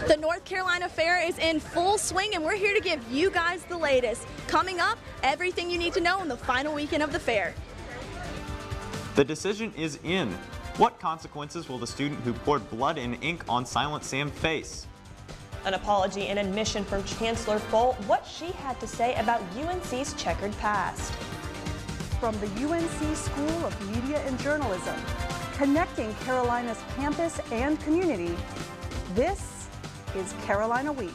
The North Carolina Fair is in full swing and we're here to give you guys the latest. Coming up, everything you need to know on the final weekend of the fair. The decision is in. What consequences will the student who poured blood and ink on Silent Sam face? An apology and admission from Chancellor Folt, what she had to say about UNC's checkered past. From the UNC School of Media and Journalism, connecting Carolina's campus and community, this is Carolina Week.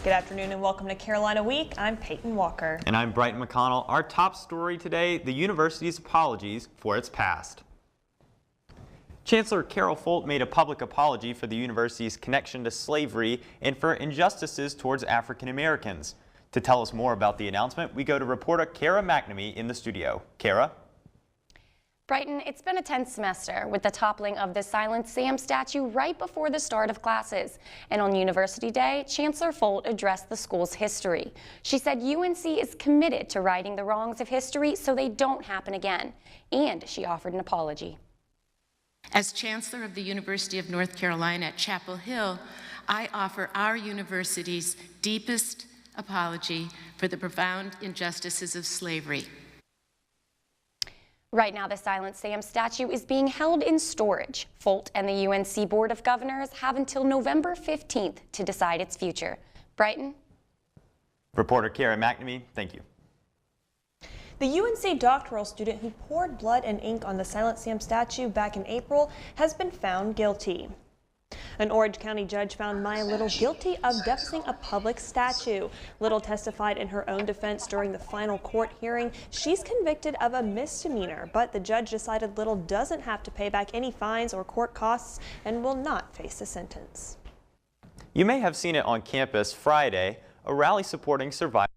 Good afternoon and welcome to Carolina Week. I'm Peyton Walker. And I'm Brighton McConnell. Our top story today, the university's apologies for its past. Chancellor Carol Folt made a public apology for the university's connection to slavery and for injustices towards African Americans. To tell us more about the announcement, we go to reporter Kara McNamee in the studio. Kara? Brighton, it's been a tense semester with the toppling of the Silent Sam statue right before the start of classes. And on University Day, Chancellor Folt addressed the school's history. She said UNC is committed to righting the wrongs of history so they don't happen again. And she offered an apology. As Chancellor of the University of North Carolina at Chapel Hill, I offer our university's deepest apology for the profound injustices of slavery. Right now, the Silent Sam statue is being held in storage. Folt and the UNC Board of Governors have until November 15th to decide its future. Brighton? Reporter Kara McNamee, thank you. The UNC doctoral student who poured blood and ink on the Silent Sam statue back in April has been found guilty. An Orange County judge found Maya Little guilty of defacing a public statue. Little testified in her own defense during the final court hearing. She's convicted of a misdemeanor, but the judge decided Little doesn't have to pay back any fines or court costs and will not face a sentence. You may have seen it on campus Friday, a rally supporting survivors.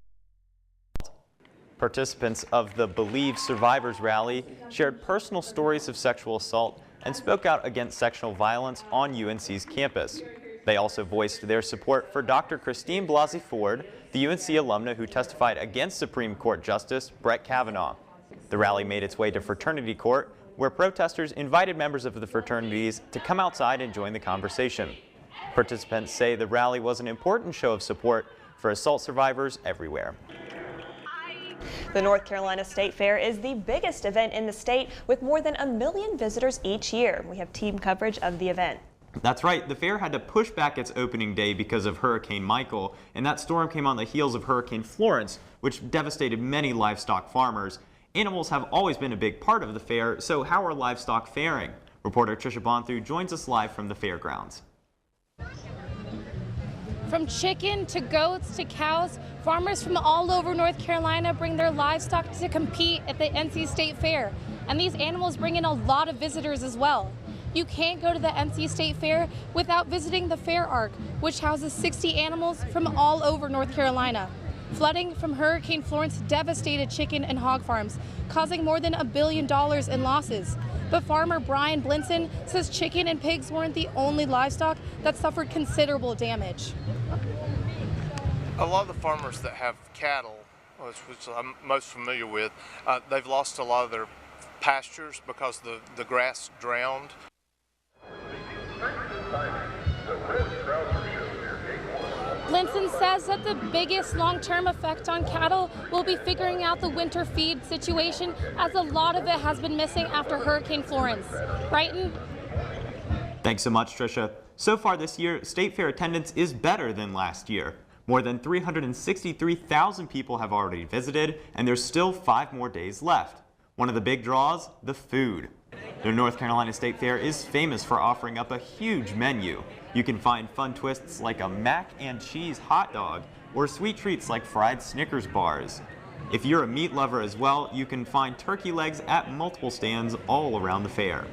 Participants of the Believe Survivors rally shared personal stories of sexual assault and spoke out against sexual violence on UNC's campus. They also voiced their support for Dr. Christine Blasey Ford, the UNC alumna who testified against Supreme Court Justice Brett Kavanaugh. The rally made its way to Fraternity Court, where protesters invited members of the fraternities to come outside and join the conversation. Participants say the rally was an important show of support for assault survivors everywhere. The North Carolina State Fair is the biggest event in the state with more than 1 million visitors each year. We have team coverage of the event. That's right. The fair had to push back its opening day because of Hurricane Michael, and that storm came on the heels of Hurricane Florence, which devastated many livestock farmers. Animals have always been a big part of the fair, so how are livestock faring? Reporter Trisha Bonthu joins us live from the fairgrounds. From chicken to goats to cows, farmers from all over North Carolina bring their livestock to compete at the NC State Fair. And these animals bring in a lot of visitors as well. You can't go to the NC State Fair without visiting the Fair Ark, which houses 60 animals from all over North Carolina. Flooding from Hurricane Florence devastated chicken and hog farms, causing more than $1 billion in losses. But farmer Brian Blinson says chicken and pigs weren't the only livestock that suffered considerable damage. A lot of the farmers that have cattle, which I'm most familiar with, they've lost a lot of their pastures because the grass drowned. Blinson says that the biggest long-term effect on cattle will be figuring out the winter feed situation, as a lot of it has been missing after Hurricane Florence. Brighton? Thanks so much, Trisha. So far this year, State Fair attendance is better than last year. More than 363,000 people have already visited, and there's still 5 more days left. One of the big draws, the food. The North Carolina State Fair is famous for offering up a huge menu. You can find fun twists like a mac and cheese hot dog or sweet treats like fried Snickers bars. If you're a meat lover as well, you can find turkey legs at multiple stands all around the fair.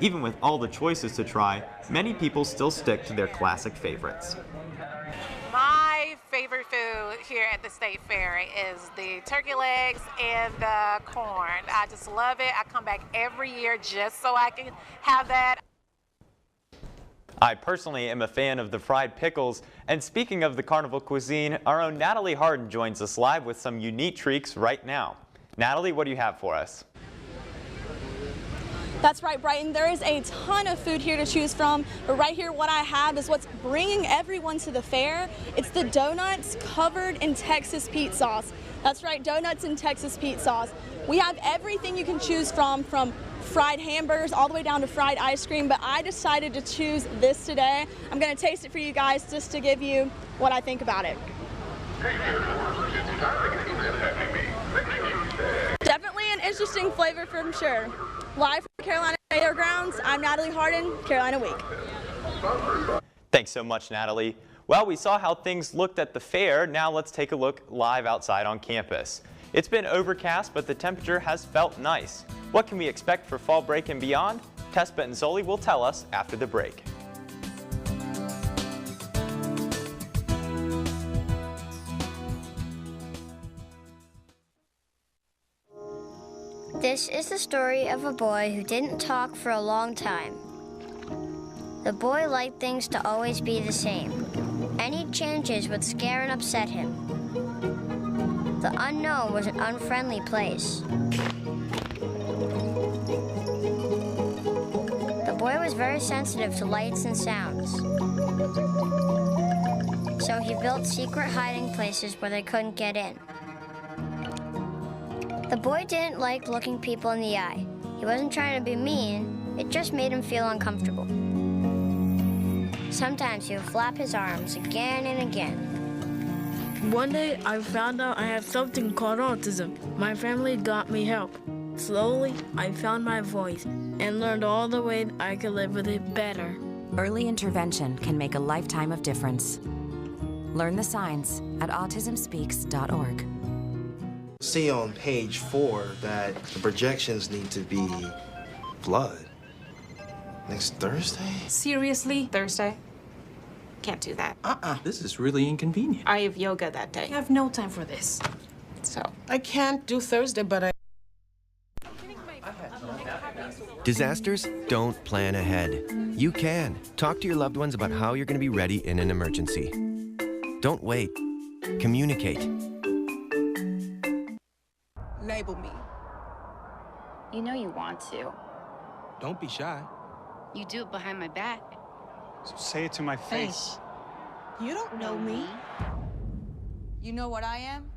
Even with all the choices to try, many people still stick to their classic favorites. My favorite food here at the State Fair is the turkey legs and the corn. I just love it. I come back every year just so I can have that. I personally am a fan of the fried pickles, and speaking of the carnival cuisine, our own Natalie Hardin joins us live with some unique treats right now. Natalie, what do you have for us? That's right, Brighton. There is a ton of food here to choose from, but right here what I have is what's bringing everyone to the fair. It's the donuts covered in Texas Pete sauce. That's right, donuts in Texas Pete sauce. We have everything you can choose from fried hamburgers all the way down to fried ice cream, but I decided to choose this today. I'm going to taste it for you guys just to give you what I think about it. Definitely an interesting flavor for sure. Live from Carolina Fairgrounds, I'm Natalie Hardin, Carolina Week. Thanks so much, Natalie. Well, we saw how things looked at the fair. Now let's take a look live outside on campus. It's been overcast, but the temperature has felt nice. What can we expect for fall break and beyond? Tess Benton-Zoli will tell us after the break. This is the story of a boy who didn't talk for a long time. The boy liked things to always be the same. Any changes would scare and upset him. The unknown was an unfriendly place. The boy was very sensitive to lights and sounds. So he built secret hiding places where they couldn't get in. The boy didn't like looking people in the eye. He wasn't trying to be mean, it just made him feel uncomfortable. Sometimes he would flap his arms again and again. One day I found out I have something called autism. My family got me help. Slowly, I found my voice and learned all the ways I could live with it better. Early intervention can make a lifetime of difference. Learn the signs at autismspeaks.org. See on page 4 that the projections need to be blood. Next Thursday? Seriously? Thursday? Can't do that. This is really inconvenient. I have yoga that day. I have no time for this. So. I can't do Thursday, but I... Disasters don't plan ahead. You can. Talk to your loved ones about how you're going to be ready in an emergency. Don't wait. Communicate. Label me. You know you want to. Don't be shy. You do it behind my back. So say it to my face. You don't know me. You know what I am?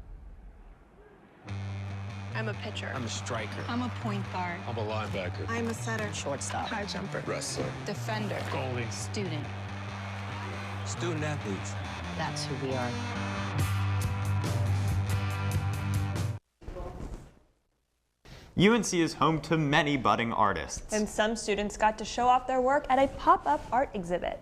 I'm a pitcher. I'm a striker. I'm a point guard. I'm a linebacker. I'm a setter. Shortstop. High jumper. Wrestler. Defender. Goalie. Student. Student athletes. That's who we are. UNC is home to many budding artists. And some students got to show off their work at a pop-up art exhibit.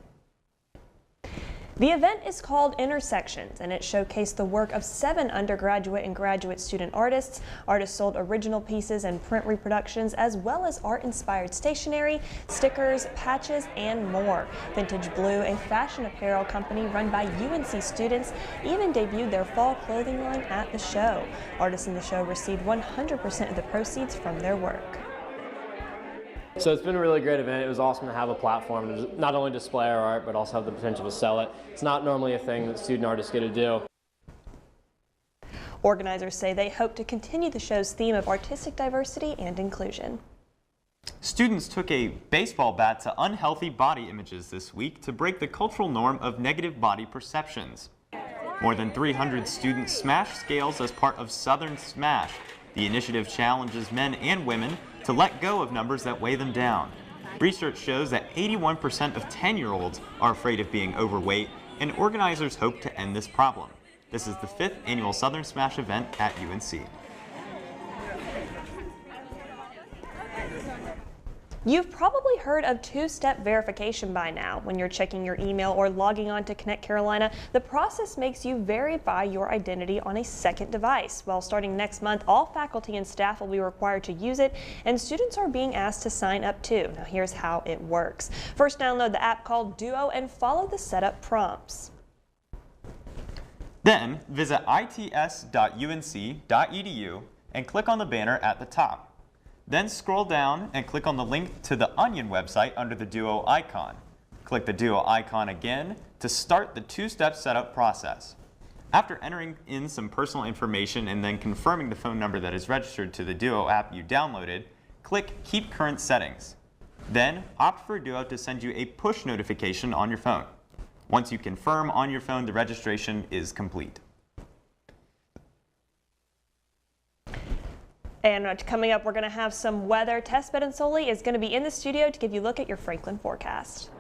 The event is called Intersections, and it showcased the work of 7 undergraduate and graduate student artists. Artists sold original pieces and print reproductions, as well as art-inspired stationery, stickers, patches, and more. Vintage Blue, a fashion apparel company run by UNC students, even debuted their fall clothing line at the show. Artists in the show received 100% of the proceeds from their work. So it's been a really great event. It was awesome to have a platform to not only display our art, but also have the potential to sell it. It's not normally a thing that student artists get to do. Organizers say they hope to continue the show's theme of artistic diversity and inclusion. Students took a baseball bat to unhealthy body images this week to break the cultural norm of negative body perceptions. More than 300 students smashed scales as part of Southern Smash. The initiative challenges men and women to let go of numbers that weigh them down. Research shows that 81% of 10-year-olds are afraid of being overweight, and organizers hope to end this problem. This is the 5th annual Southern Smash event at UNC. You've probably heard of two-step verification by now. When you're checking your email or logging on to Connect Carolina, the process makes you verify your identity on a second device. Well, starting next month, all faculty and staff will be required to use it, and students are being asked to sign up too. Now, here's how it works. First, download the app called Duo and follow the setup prompts. Then, visit its.unc.edu and click on the banner at the top. Then scroll down and click on the link to the Onion website under the Duo icon. Click the Duo icon again to start the two-step setup process. After entering in some personal information and then confirming the phone number that is registered to the Duo app you downloaded, click Keep Current Settings. Then, opt for Duo to send you a push notification on your phone. Once you confirm on your phone, the registration is complete. And coming up, we're going to have some weather. Tess Bedensoli is going to be in the studio to give you a look at your Franklin forecast.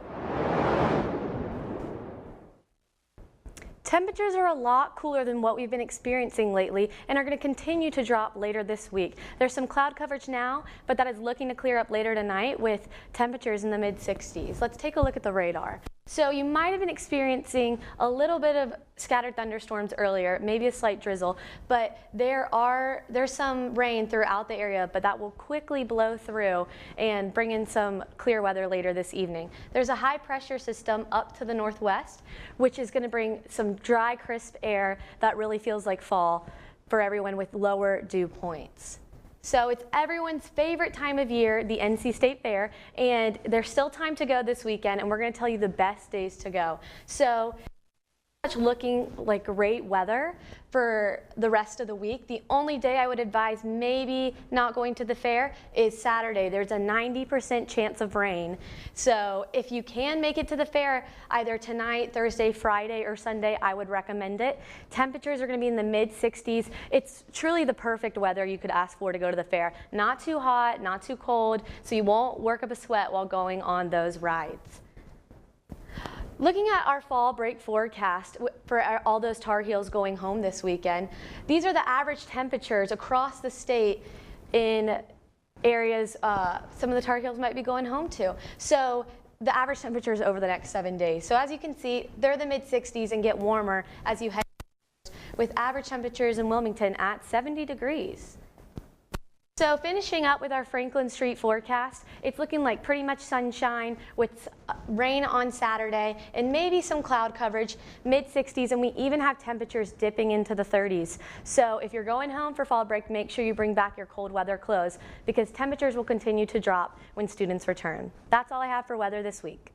Temperatures are a lot cooler than what we've been experiencing lately and are going to continue to drop later this week. There's some cloud coverage now, but that is looking to clear up later tonight with temperatures in the mid-60s. Let's take a look at the radar. So you might have been experiencing a little bit of scattered thunderstorms earlier, maybe a slight drizzle, but there's some rain throughout the area, but that will quickly blow through and bring in some clear weather later this evening. There's a high pressure system up to the northwest, which is going to bring some dry, crisp air that really feels like fall for everyone with lower dew points. So it's everyone's favorite time of year, the NC State Fair, and there's still time to go this weekend, and we're going to tell you the best days to go. So looking like great weather for the rest of the week. The only day I would advise maybe not going to the fair is Saturday. There's a 90% chance of rain. So if you can make it to the fair either tonight, Thursday, Friday, or Sunday, I would recommend it. Temperatures are going to be in the mid-60s. It's truly the perfect weather you could ask for to go to the fair. Not too hot, not too cold, so you won't work up a sweat while going on those rides. Looking at our fall break forecast for all those Tar Heels going home this weekend, these are the average temperatures across the state in areas some of the Tar Heels might be going home to. So the average temperatures over the next 7 days. So as you can see, they're the mid-60s and get warmer as you head with average temperatures in Wilmington at 70 degrees. So finishing up with our Franklin Street forecast, it's looking like pretty much sunshine with rain on Saturday and maybe some cloud coverage, mid-60s, and we even have temperatures dipping into the 30s. So if you're going home for fall break, make sure you bring back your cold weather clothes because temperatures will continue to drop when students return. That's all I have for weather this week.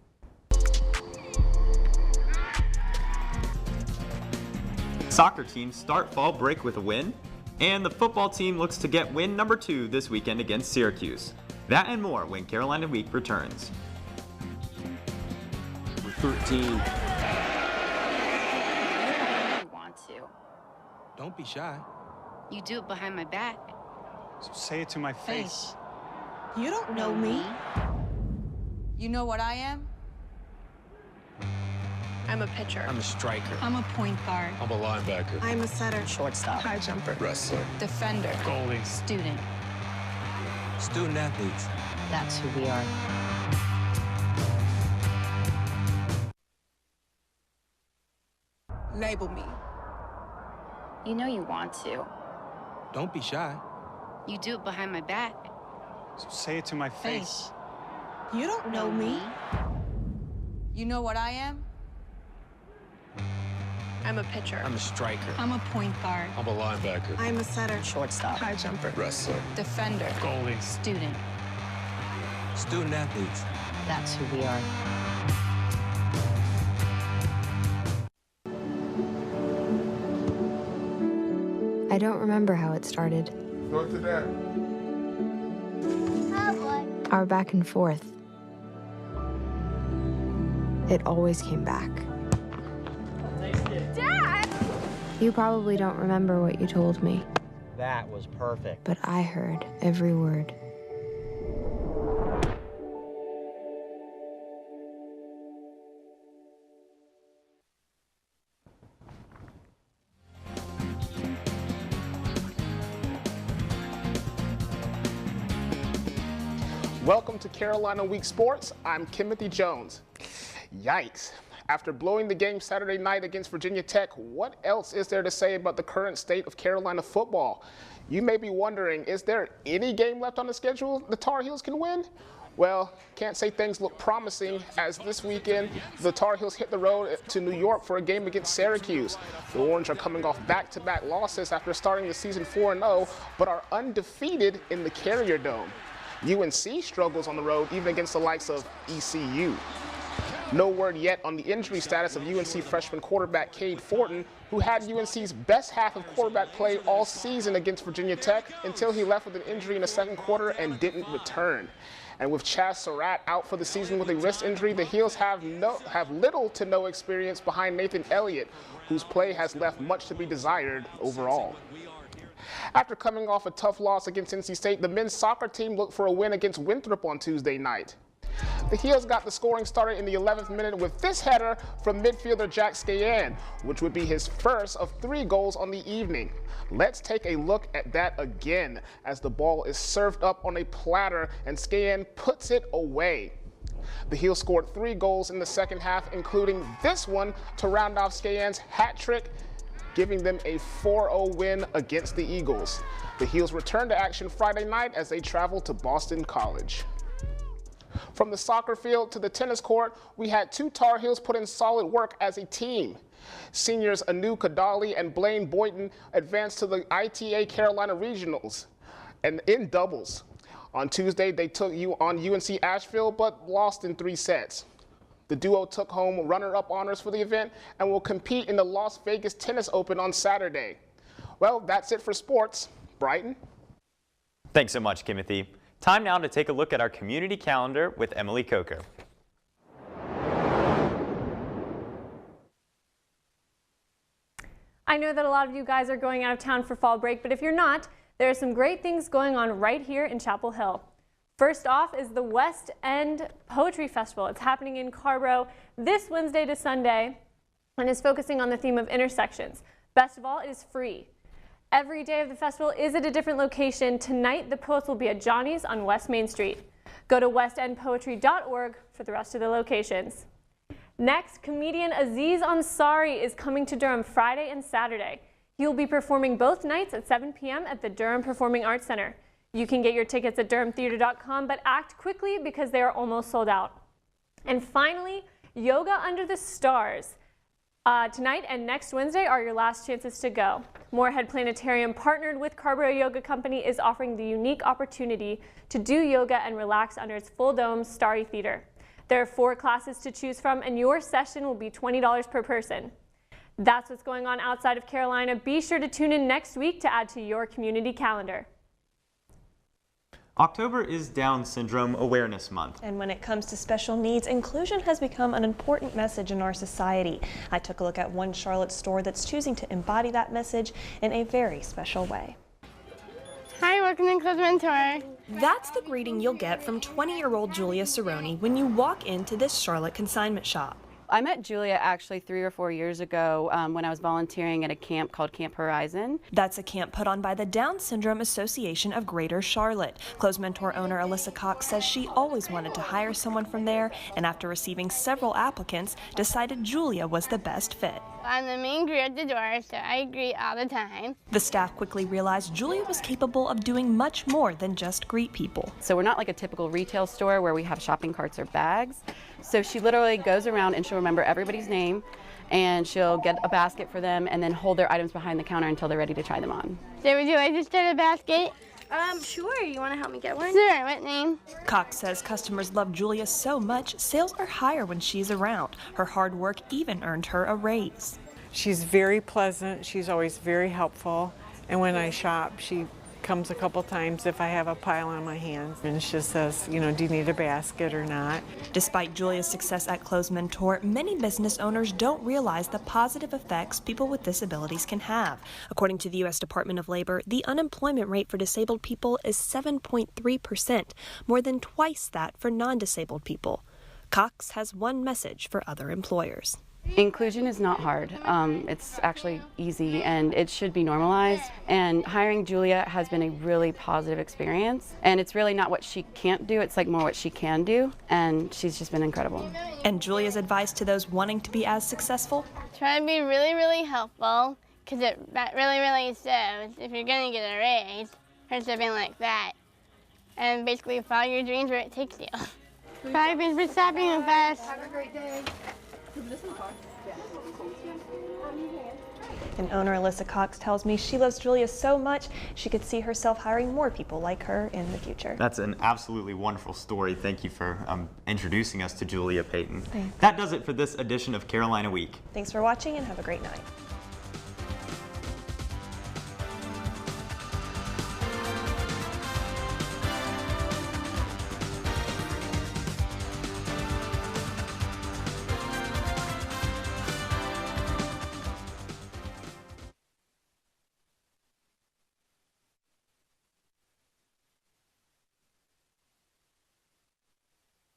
Soccer teams start fall break with a win. And the football team looks to get win number 2 this weekend against Syracuse. That and more when Carolina Week returns. We're 13. You want to. Don't be shy. You do it behind my back. So say it to my face. You don't know me. You know what I am? I'm a pitcher. I'm a striker. I'm a point guard. I'm a linebacker. I'm a setter. Shortstop. High jumper. Wrestler. Defender. Goalie. Student. Student athletes. That's who we are. Label me. You know you want to. Don't be shy. You do it behind my back. So say it to my face. You don't know me. You know what I am? I'm a pitcher. I'm a striker. I'm a point guard. I'm a linebacker. I'm a setter. Shortstop. High jumper. Wrestler. Defender. Goalie. Student. Student athletes. That's who we are. I don't remember how it started. Go to that. Our back and forth. It always came back. Dad! You probably don't remember what you told me, That was perfect. but I heard every word. Welcome to Carolina Week Sports. I'm Timothy Jones. Yikes. After blowing the game Saturday night against Virginia Tech, what else is there to say about the current state of Carolina football? You may be wondering, is there any game left on the schedule the Tar Heels can win? Well, can't say things look promising as this weekend the Tar Heels hit the road to New York for a game against Syracuse. The Orange are coming off back-to-back losses after starting the season 4-0, but are undefeated in the Carrier Dome. UNC struggles on the road even against the likes of ECU. No word yet on the injury status of UNC freshman quarterback Cade Fortin, who had UNC's best half of quarterback play all season against Virginia Tech until he left with an injury in the second quarter and didn't return. And with Chaz Surratt out for the season with a wrist injury, the Heels have little to no experience behind Nathan Elliott, whose play has left much to be desired overall. After coming off a tough loss against NC State, the men's soccer team looked for a win against Winthrop on Tuesday night. The Heels got the scoring started in the 11th minute with this header from midfielder Jack Skayan, which would be his first of 3 goals on the evening. Let's take a look at that again as the ball is served up on a platter and Skayan puts it away. The Heels scored 3 goals in the second half, including this one to round off Skayan's hat trick, giving them a 4-0 win against the Eagles. The Heels return to action Friday night as they travel to Boston College. From the soccer field to the tennis court, we had 2 Tar Heels put in solid work as a team. Seniors Anu Kadali and Blaine Boynton advanced to the ITA Carolina Regionals and in doubles. On Tuesday, they took on UNC Asheville, but lost in 3 sets. The duo took home runner-up honors for the event and will compete in the Las Vegas Tennis Open on Saturday. Well, that's it for sports. Brighton? Thanks so much, Timothy. Time now to take a look at our community calendar with Emily Coco. I know that a lot of you guys are going out of town for fall break, but if you're not, there are some great things going on right here in Chapel Hill. First off is the West End Poetry Festival. It's happening in Carborough this Wednesday to Sunday and is focusing on the theme of intersections. Best of all, it is free. Every day of the festival is at a different location. Tonight, the poets will be at Johnny's on West Main Street. Go to westendpoetry.org for the rest of the locations. Next, comedian Aziz Ansari is coming to Durham Friday and Saturday. He will be performing both nights at 7 p.m. at the Durham Performing Arts Center. You can get your tickets at durhamtheater.com, but act quickly because they are almost sold out. And finally, Yoga Under the Stars. Tonight and next Wednesday are your last chances to go. Moorhead Planetarium, partnered with Carborough Yoga Company, is offering the unique opportunity to do yoga and relax under its full dome starry theater. There are 4 classes to choose from, and your session will be $20 per person. That's what's going on outside of Carolina. Be sure to tune in next week to add to your community calendar. October is Down Syndrome Awareness Month. And when it comes to special needs, inclusion has become an important message in our society. I took a look at one Charlotte store that's choosing to embody that message in a very special way. Hi, welcome to Close Mentor. That's the greeting you'll get from 20-year-old Julia Cerrone when you walk into this Charlotte consignment shop. I met Julia actually 3 or 4 years ago when I was volunteering at a camp called Camp Horizon. That's a camp put on by the Down Syndrome Association of Greater Charlotte. Close Mentor owner Alyssa Cox says she always wanted to hire someone from there, and after receiving several applicants, decided Julia was the best fit. I'm the main greeter at the door, so I greet all the time. The staff quickly realized Julia was capable of doing much more than just greet people. So we're not like a typical retail store where we have shopping carts or bags. So she literally goes around and she'll remember everybody's name, and she'll get a basket for them and then hold their items behind the counter until they're ready to try them on. So would you like to start a basket? Sure. You want to help me get one? Sure. What name? Cox says customers love Julia so much, sales are higher when she's around. Her hard work even earned her a raise. She's very pleasant. She's always very helpful. And when I shop, she comes a couple times if I have a pile on my hands. And she says, you know, do you need a basket or not? Despite Julia's success at Close Mentor, many business owners don't realize the positive effects people with disabilities can have. According to the U.S. Department of Labor, the unemployment rate for disabled people is 7.3%, more than twice that for non-disabled people. Cox has one message for other employers. Inclusion is not hard. It's actually easy and it should be normalized. And hiring Julia has been a really positive experience. And it's really not what she can't do, it's like more what she can do. And she's just been incredible. And Julia's advice to those wanting to be as successful? Try to be really, really helpful, because that really, really shows if you're going to get a raise or something like that. And basically follow your dreams where it takes you. Bye, thanks for stopping with us. Have a great day. And owner Alyssa Cox tells me she loves Julia so much she could see herself hiring more people like her in the future. That's an absolutely wonderful story. Thank you for introducing us to Julia Payton. Thanks. That does it for this edition of Carolina Week. Thanks for watching and have a great night.